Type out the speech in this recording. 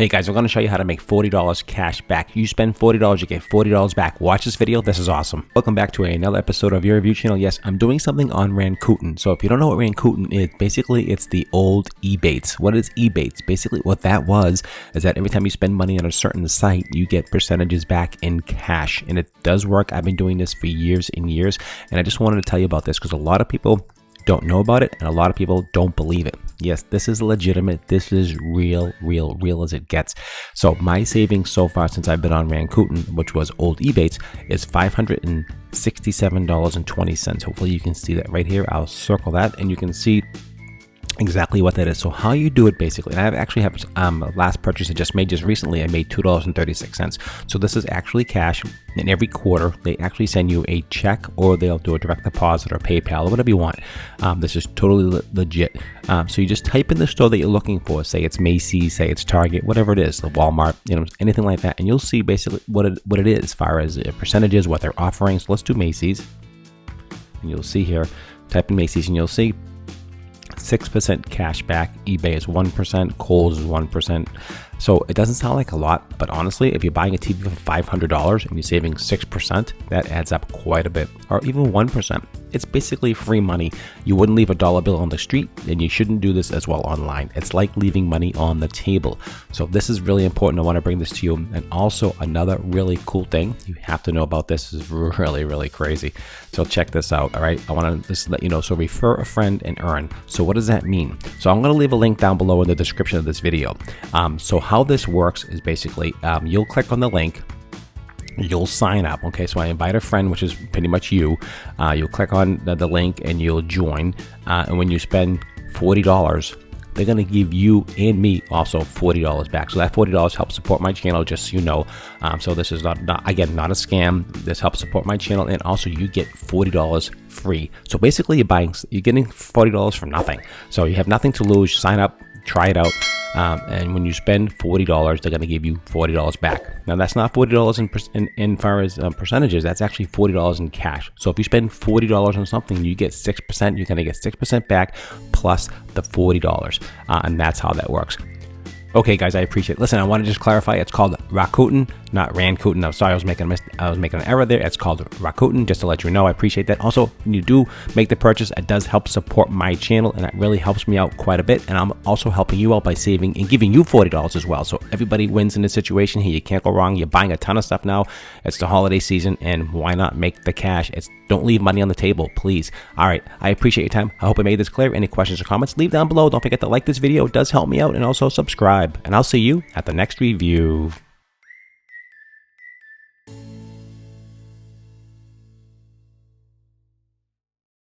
Hey guys, I'm going to show you how to make $40 cash back. You spend $40, you get $40 back. Watch this video. This is awesome. Welcome back to another episode of your review channel. Yes, I'm doing something on Rakuten. So if you don't know what Rakuten is, basically it's the old Ebates. What is Ebates? Basically what that was is that every time you spend money on a certain site, you get percentages back in cash. And it does work. I've been doing this for years and years. And I just wanted to tell you about this because a lot of people don't know about it and a lot of people don't believe it. Yes, this is legitimate. This is real as it gets. So my savings so far since I've been on Rakuten, which was old Ebates, is $567.20. Hopefully you can see that right here. I'll circle that and you can see exactly what that is. So how you do it basically, and I actually have last purchase I just made just recently, I made $2.36. So this is actually cash, and every quarter they actually send you a check or they'll do a direct deposit or PayPal or whatever you want. This is totally legit. So you just type in the store that you're looking for, say it's Macy's, say it's Target, whatever it is, the Walmart, anything like that, and you'll see basically what it is as far as percentages, what they're offering. So let's do Macy's, and you'll see here, type in Macy's and you'll see 6% cash back. eBay is 1%, Kohl's is 1%. So it doesn't sound like a lot, but honestly, if you're buying a TV for $500 and you're saving 6%, that adds up quite a bit, or even 1%. It's basically free money. You wouldn't leave a dollar bill on the street, and you shouldn't do this as well online. It's like leaving money on the table. So this is really important. I want to bring this to you. And also another really cool thing you have to know about this is really crazy. So check this out. All right, I want to just let you know. So refer a friend and earn. So what does that mean? So I'm going to leave a link down below in the description of this video. So how this works is basically you'll click on the link, you'll sign up. Okay, so I invite a friend, which is pretty much you. You'll click on the link and you'll join, and when you spend $40, they're going to give you and me also $40 back. So that $40 helps support my channel, just so you know. So this is not a scam. This helps support my channel, and also you get $40 free. So basically you're getting $40 for nothing. So you have nothing to lose. Sign up, try it out. And when you spend $40, they're going to give you $40 back. Now that's not $40 in far as percentages. That's actually $40 in cash. So if you spend $40 on something, you get 6%. You're going to get 6% back plus the $40, and that's how that works. Okay, guys, I appreciate it. Listen, I want to just clarify. It's called Rakuten, not Rakuten. I'm sorry, I was making an error there. It's called Rakuten, just to let you know. I appreciate that. Also, when you do make the purchase, it does help support my channel, and it really helps me out quite a bit. And I'm also helping you out by saving and giving you $40 as well. So everybody wins in this situation here. You can't go wrong. You're buying a ton of stuff now. It's the holiday season, and why not make the cash? Don't leave money on the table, please. All right, I appreciate your time. I hope I made this clear. Any questions or comments, leave down below. Don't forget to like this video. It does help me out, and also subscribe. And I'll see you at the next review.